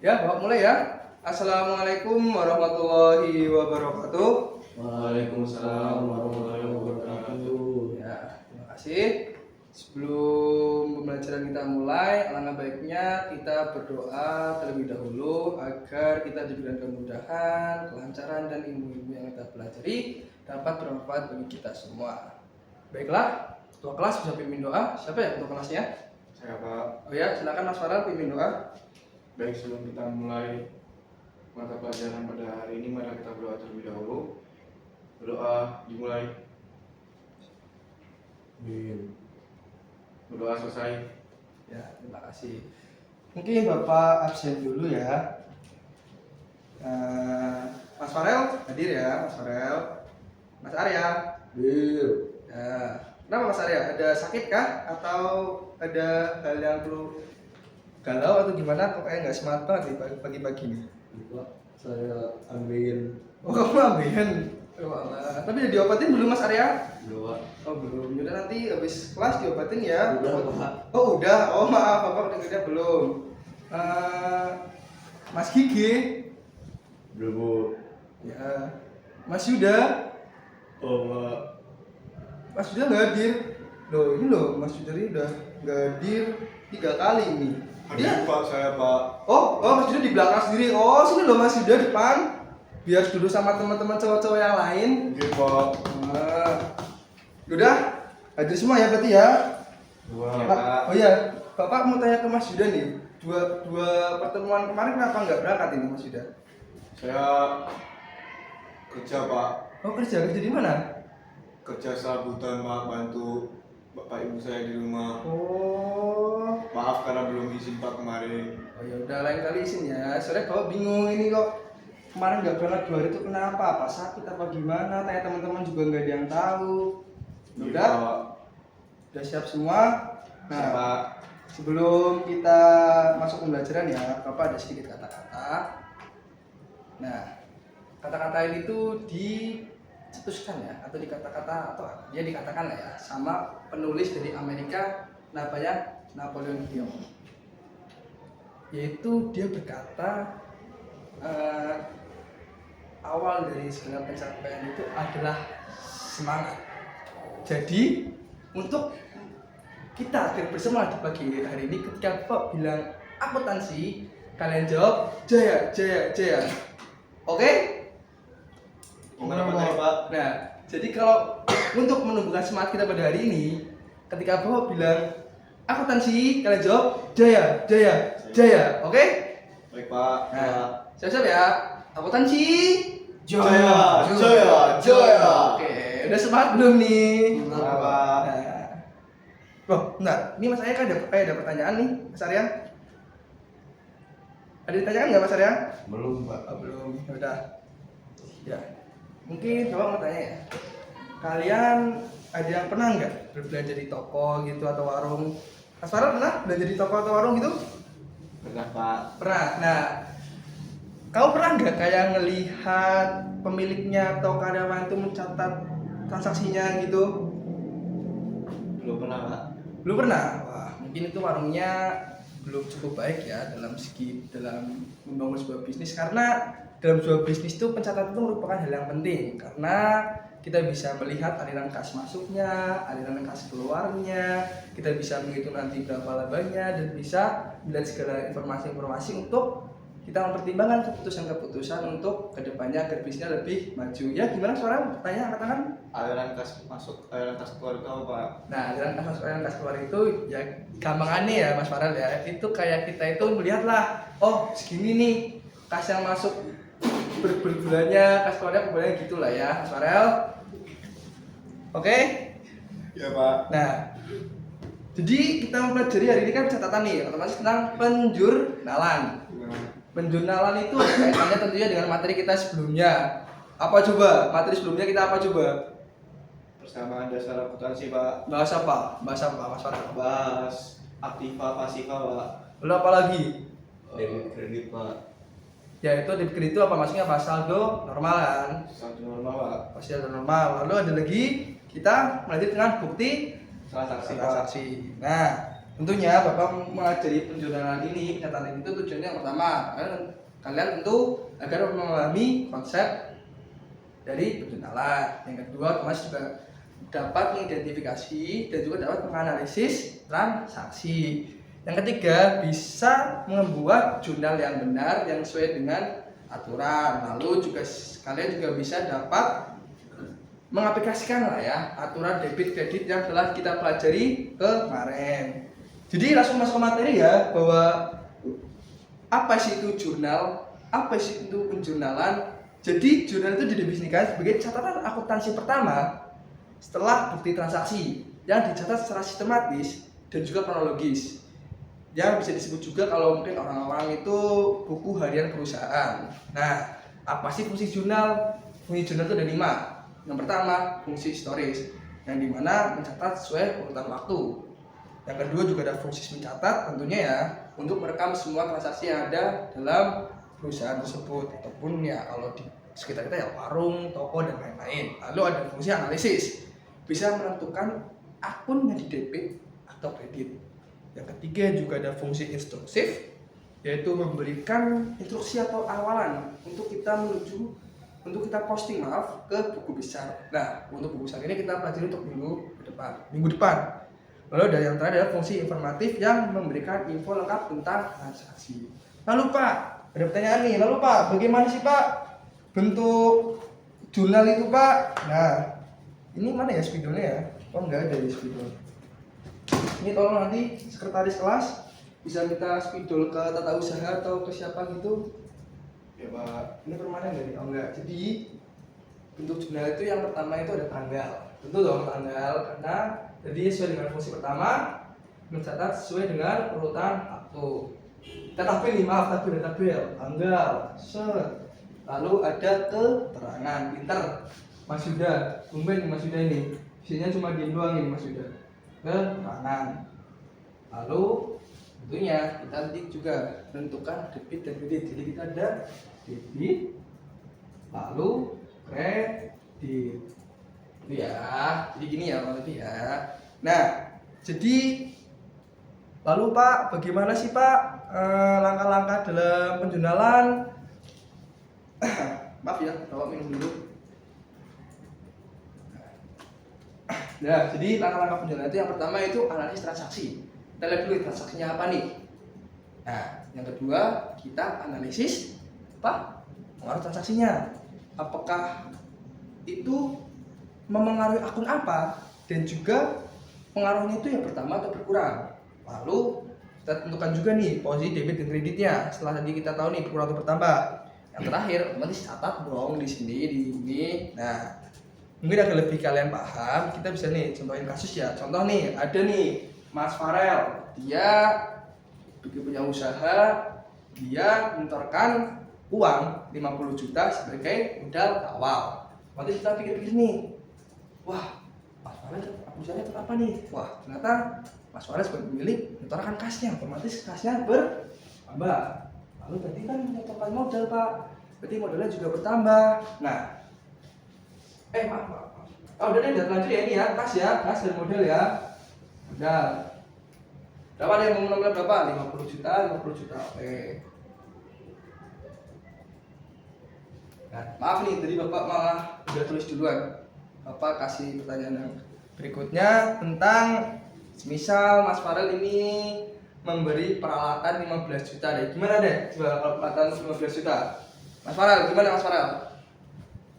Ya, Bapak mulai ya. Assalamualaikum warahmatullahi wabarakatuh. Waalaikumsalam warahmatullahi wabarakatuh. Ya, terima kasih. Sebelum pembelajaran kita mulai, alangkah baiknya kita berdoa terlebih dahulu agar kita diberikan kemudahan, kelancaran dan ilmu-ilmu yang kita pelajari dapat bermanfaat bagi kita semua. Baiklah, ketua kelas bisa pimpin doa. Siapa ya ketua kelasnya? Saya Pak. Oh ya, silakan Mas Farel pimpin doa. Baik, sebelum kita mulai mata pelajaran pada hari ini, mari kita berdoa terlebih dahulu. Berdoa dimulai. Amin. Berdoa selesai. Ya, terima kasih. Mungkin Bapak absen dulu ya. Mas Farel hadir ya, Mas Farel. Mas Arya. Bir. Ya. Kenapa Mas Arya? Ada sakit kah? Atau ada hal yang perlu galau atau gimana? Kok kayak nggak semangat banget nih pagi-pagi nih? Pak, saya ambil Oh, kamu ambeien. Oh, alah. Tapi udah diobatin belum Mas Arya? doa. Oh belum. Yaudah nanti habis kelas diobatin ya. Udah, Pak. Oh udah. Oh maaf, Bapak udah belum. Mas Gigi. Belum, Bu. Ya. Mas Yuda. Oh, Pak. Mas Yuda nggak hadir. Loh ini loh Mas Yuda ini udah nggak hadir 3 kali ini. Dia. Pak, saya Pak. Oh Mas Yuda di belakang sendiri. Oh sini loh Mas Yuda depan. Biar duduk sama teman-teman cowok-cowok yang lain. Oke Pak. Udah hadir semua ya berarti ya. Dua. Oh iya, Bapak mau tanya ke Mas Yuda nih. Dua pertemuan kemarin kenapa nggak berangkat ini Mas Yuda? Saya kerja Pak. Oh kerja di mana? Kerja serabutan Pak, bantu Bapak Ibu saya di rumah. Oh, Maaf karena belum izin Pak kemarin. oh ya udah lain kali izin ya. Soalnya Bapak bingung ini kok kemarin nggak berangkat 2 hari itu kenapa? Apa sakit apa gimana? Tanya teman-teman juga nggak ada yang tahu. Iya, Udah, Pak. udah siap semua. Siap, Nah, Pak. sebelum kita masuk pembelajaran ya, Bapak ada sedikit kata-kata. Nah, kata-kata ini tuh dicetuskan ya, atau dikata-kata atau ya dikatakan lah ya, sama penulis dari Amerika namanya Napoleon Hill. Yaitu dia berkata awal dari segala pencapaian itu adalah semangat. Jadi untuk kita agar bersemangat di pagi hari ini, ketika Bapak bilang akuntansi, kalian jawab jaya, jaya, jaya. Oke? Gimana Pak? Nah, jadi kalau untuk menumbuhkan semangat kita pada hari ini, ketika Bapak bilang akuntansi, kalian jawab jaya, jaya, jaya. Oke? Baik Pak. Nah, siap-siap ya. Akuntansi, Jaya, jaya, jaya. Oke, udah semangat belum nih? Nah, Pak. Nah. Loh, bentar. Ini Mas Arya kan ada pertanyaan nih, Mas Arya. Ada ditanyakan nggak Mas Arya? Belum, Pak. Oh, belum. Ya udah. Ya. Mungkin Bapak mau tanya ya. Kalian ada yang pernah nggak berbelanja di toko gitu atau warung? Mas Farel pernah belanja di toko atau warung gitu? Pernah Pak. Pernah. Nah, kau pernah nggak kayak ngelihat pemiliknya atau karyawan itu mencatat transaksinya gitu? Belum pernah Pak. Belum pernah. Wah, mungkin itu warungnya belum cukup baik ya dalam membangun sebuah bisnis, karena dalam sebuah bisnis itu pencatatan itu merupakan hal yang penting karena kita bisa melihat aliran kas masuknya, aliran kas keluarnya, kita bisa menghitung nanti berapa labanya dan bisa melihat segala informasi-informasi untuk kita mempertimbangkan keputusan-keputusan untuk kedepannya agar bisnisnya lebih maju. Ya gimana seorang bertanya katakan? Aliran kas masuk, aliran kas keluar itu apa Pak? Nah, aliran kas masuk, aliran kas keluar itu ya gampangannya ya Mas Farel ya. Itu kayak kita itu melihatlah, oh segini nih kas yang masuk berbulannya, kas keluarnya berbulannya gitulah ya Mas Farel. Oke? Ya Pak. Nah, jadi kita mempelajari hari ini kan catatan nih, otomatis tentang penjurnalan. Penjurnalan itu ada kaitannya tentunya dengan materi kita sebelumnya. Apa coba? Materi sebelumnya kita apa coba? Persamaan dasar akuntansi Pak. Bahas apa? Bahas apa Mas Farel? Bahas aktiva pasifa Pak. Lalu apa lagi? Debit kredit, Pak. Ya itu debit kredit itu apa maksudnya? Pas saldo normal kan? Saldo normal Pak. Pas saldo normal. Lalu ada lagi kita melanjut dengan bukti Transaksi Pak. transaksi. Nah, Tentunya Bapak mengajari penjurnalan ini, pencatatan itu tujuannya yang pertama, kalian tentu agar memahami konsep dari penjurnalan. Yang kedua, Mas juga dapat mengidentifikasi dan juga dapat menganalisis transaksi. Yang ketiga, bisa membuat jurnal yang benar yang sesuai dengan aturan. Lalu juga kalian juga bisa dapat mengaplikasikan lah ya aturan debit kredit yang telah kita pelajari kemarin. Jadi langsung masuk ke materi ya, bahwa apa sih itu jurnal, apa sih itu penjurnalan. Jadi jurnal itu didefinisikan sebagai catatan akuntansi pertama setelah bukti transaksi yang dicatat secara sistematis dan juga kronologis. Yang bisa disebut juga kalau mungkin orang-orang itu buku harian perusahaan. Nah, apa sih fungsi jurnal? Fungsi jurnal itu ada 5. Yang pertama, fungsi historis, yang dimana mencatat sesuai urutan waktu. Yang kedua juga ada fungsi mencatat, tentunya ya untuk merekam semua transaksi yang ada dalam perusahaan tersebut, ataupun ya kalau di sekitar kita ya warung, toko dan lain-lain. Lalu ada fungsi analisis, bisa menentukan akun yang didebit atau kredit. Yang ketiga juga ada fungsi instruksif, yaitu memberikan instruksi atau awalan untuk kita posting ke buku besar. Nah, untuk buku besar ini kita pelajari untuk minggu depan. Lalu dari yang terakhir adalah fungsi informatif yang memberikan info lengkap tentang transaksi. Lalu Pak, ada pertanyaan nih. Lalu Pak, bagaimana sih Pak bentuk jurnal itu Pak? Nah, ini mana ya spidolnya ya? Oh enggak ada di spidol. Ini tolong nanti sekretaris kelas bisa minta spidol ke tata usaha atau ke siapa gitu. Ya Pak, ini permanen nggak nih? Oh enggak. Jadi bentuk jurnal itu yang pertama itu ada tanggal. Tentu dong tanggal, karena jadi sesuai dengan fungsi pertama mencatat sesuai dengan urutan waktu. Kita tabel nih, maaf tabel tanggal, set. Lalu ada keterangan, pinter Mas Yuda, tumben Mas Yuda ini. Isinya cuma diem doang ini Mas Yuda. Keterangan. Lalu tentunya kita nanti juga menentukan debit dan kredit. Jadi kita ada debit, lalu kredit. Itu ya. Jadi gini ya Pak ya. Nah, jadi lalu Pak, bagaimana sih Pak langkah-langkah dalam penjurnalan? Maaf ya, Bapak minum dulu. Nah, jadi langkah-langkah penjurnalan itu yang pertama itu analisis transaksi. Kita lihat dulu transaksinya apa nih. Nah, yang kedua kita analisis apa? Pengaruh transaksinya. Apakah itu memengaruhi akun apa, dan juga pengaruhnya itu yang pertama atau berkurang. Lalu kita tentukan juga nih posisi debit dan kreditnya. Setelah tadi kita tahu nih berkurang atau bertambah. Yang terakhir nanti catat dong di sini di ini. Nah, mungkin agar lebih kalian paham, kita bisa nih contohin kasus ya. Contoh nih, ada nih Mas Farel, dia punya usaha, dia menyetorkan uang 50 juta sebagai modal awal. Nanti kita pikir-pikir nih, wah, Mas Farel usahanya tetap apa nih? Wah, ternyata Mas Farel sebagai pemilik menyetorkan kasnya, otomatis kasnya bertambah. Lalu tadi kan menyetorkan modal Pak, berarti modalnya juga bertambah. Nah, maaf. Oh, udah deh, lanjut ya ini ya, kas dan modal ya. Modal. Berapa deh mau nomor berapa? 50 juta. Oke. Nah, maaf nih, tadi Bapak malah udah tulis duluan. Bapak kasih pertanyaan yang berikutnya tentang misal Mas Farel ini memberi peralatan 15 juta deh. Gimana deh? Coba kalau peralatan 15 juta. Mas Farel, gimana Mas Farel?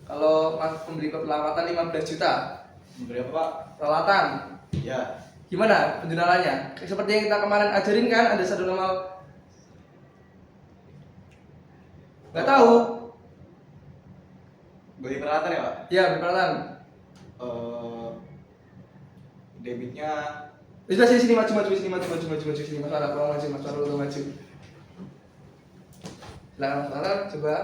Kalau Mas memberi peralatan 15 juta. Memberi apa Pak? Peralatan. Ya. Gimana penjurnalannya? Seperti yang kita kemarin ajarin kan, ada satu nama. Nggak tahu. Beli peralatan ya Pak? Iya, beri peralatan. Debitnya. Sudah sini maju sini Mas Farel, tolong maju Mas Farel, maju. Silakan Mas Farel, coba.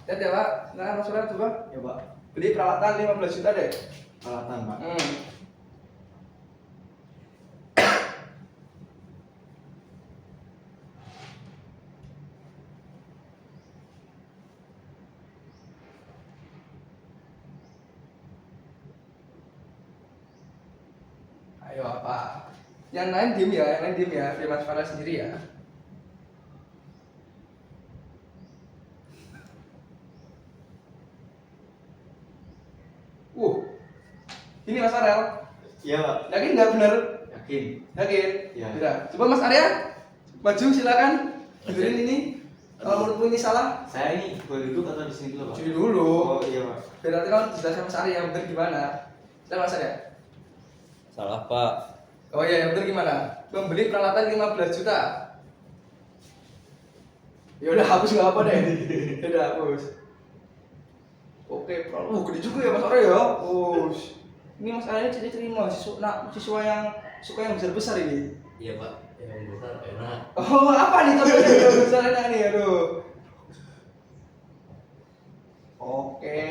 Lihat ya Pak, silakan Mas Farel coba. Ya Pak. Beli peralatan 15 juta deh. Peralatan Pak. Ayo apa? Yang lain diem ya, biar Mas Farel sendiri ya. Ini Mas Farel. Iya Pak. Yakin nggak bener? Yakin. Yakin? Iya. Udah. Coba Mas Arya, maju silakan. Benerin ini. Kalau menurutmu ini salah, Saya ini boleh duduk atau di sini dulu Pak? cuci dulu. Oh iya Pak. Biar nanti kalau jelaskan Mas Arya yang bener gimana. Silakan Mas Arya. Salah Pak. Oh iya, yang bener gimana? Membeli peralatan 15 juta. Ya udah hapus nggak apa deh. Ya udah hapus. Oke, gede juga ya Mas Arya ya. Ini Mas Arya terima siswa yang suka yang besar ini. Iya Pak, yang besar enak. Oh, apa nih contohnya yang besar enak nih, aduh. Oke,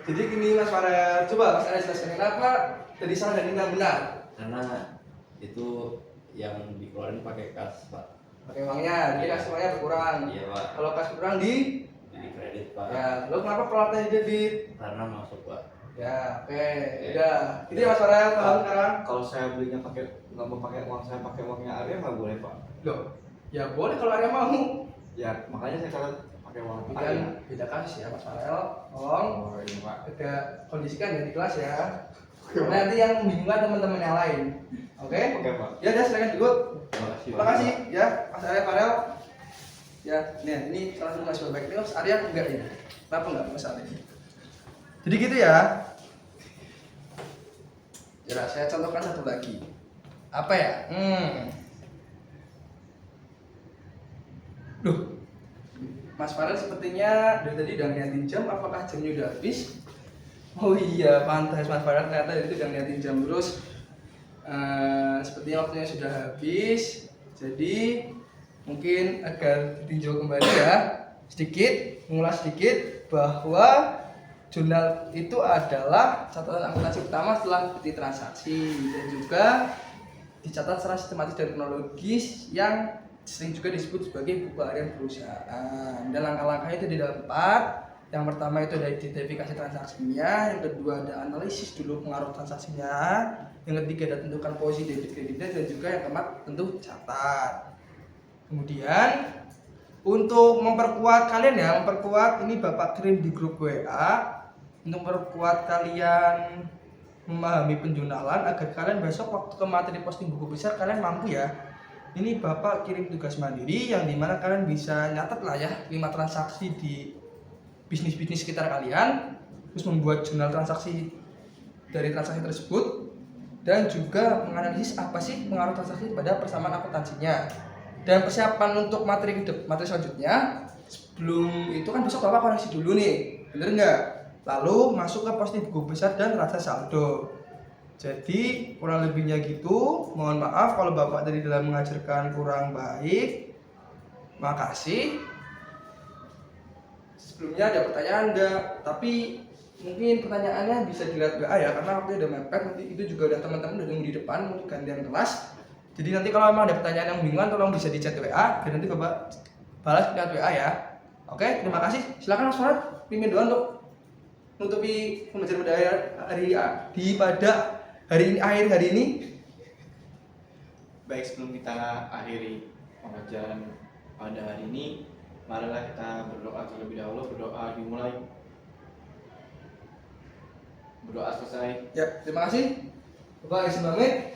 jadi gini Mas Farel, coba Mas Arya jelaskan kenapa tadi salah dan ini yang benar. Karena itu yang dikeluarin pakai kas Pak. Pakai uangnya, jadi kas uangnya berkurang. Iya Pak. Kalau kas berkurang di, Jadi kredit Pak. ya, lalu kenapa peralatannya debit? Karena masuk Pak. Ya, oke, udah. Itu ya Mas Farel, paham sekarang? Kalau saya belinya nggak mau pakai uang saya, pakai uangnya Arya nggak boleh Pak? Loh, ya boleh kalau Arya mau. Ya makanya saya kata pakai uang Tapi Arya. kan beda kasus ya Mas Farel, tolong. Oh iya Pak. Ada kondisikan ya di kelas ya. Karena nanti yang membingungkan teman-teman yang lain. Oke? Oke Pak. Ya udah silakan dulu. Terima kasih. Terima kasih ya Mas Arya Farel. Ya, ini salah satu mahasiswa baik. Ini Mas Arya enggak ini. Kenapa enggak Mas Arya? Jadi gitu ya. Ya, saya contohkan satu lagi. Apa ya? Duh. Mas Farel sepertinya dari tadi udah ngeliatin jam, apakah jamnya udah habis? Oh iya, pantas Mas Farel ternyata dari itu udah ngeliatin jam terus. Sepertinya waktunya sudah habis. Jadi mungkin agar ditinjau kembali ya, sedikit, mengulas sedikit bahwa jurnal itu adalah catatan akuntansi utama setelah bukti transaksi dan juga dicatat secara sistematis dan kronologis yang sering juga disebut sebagai buku harian perusahaan. Dan langkah-langkahnya itu ada 4. Yang pertama itu ada identifikasi transaksinya, yang kedua ada analisis dulu pengaruh transaksinya, yang ketiga ada tentukan posisi debit kreditnya, dan juga yang keempat tentu catat. Kemudian untuk memperkuat kalian ya, ini Bapak kirim di grup WA untuk memperkuat kalian memahami penjurnalan agar kalian besok waktu ke materi posting buku besar kalian mampu ya. Ini Bapak kirim tugas mandiri yang dimana kalian bisa nyatet lah ya 5 transaksi di bisnis-bisnis sekitar kalian, terus membuat jurnal transaksi dari transaksi tersebut dan juga menganalisis apa sih pengaruh transaksi pada persamaan akuntansinya. Dan persiapan untuk materi selanjutnya, sebelum itu kan besok Bapak koreksi dulu nih, bener nggak? Lalu masuk ke posting buku besar dan rasa saldo. Jadi kurang lebihnya gitu. Mohon maaf kalau Bapak tadi dalam mengajarkan kurang baik. Makasih. Sebelumnya ada pertanyaan enggak? Tapi mungkin pertanyaannya bisa dilihat WA ya, karena waktu udah mepet. Nanti itu juga udah teman-teman udah nunggu di depan untuk gantian kelas. Jadi nanti kalau memang ada pertanyaan yang bingung tolong bisa di chat WA dan nanti Bapak balas lewat WA ya. Oke, terima kasih. Silakan Mas Farel pimpin doa untuk menutupi pembelajaran pada akhir hari ini. Baik, sebelum kita akhiri pembelajaran pada hari ini, marilah kita berdoa terlebih dahulu. Berdoa dimulai, berdoa selesai. Ya, terima kasih. Bapak izin pamit.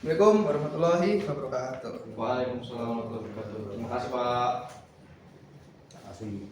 Assalamualaikum warahmatullahi wabarakatuh. Waalaikumsalam warahmatullahi wabarakatuh. Terima kasih Pak. Terima kasih.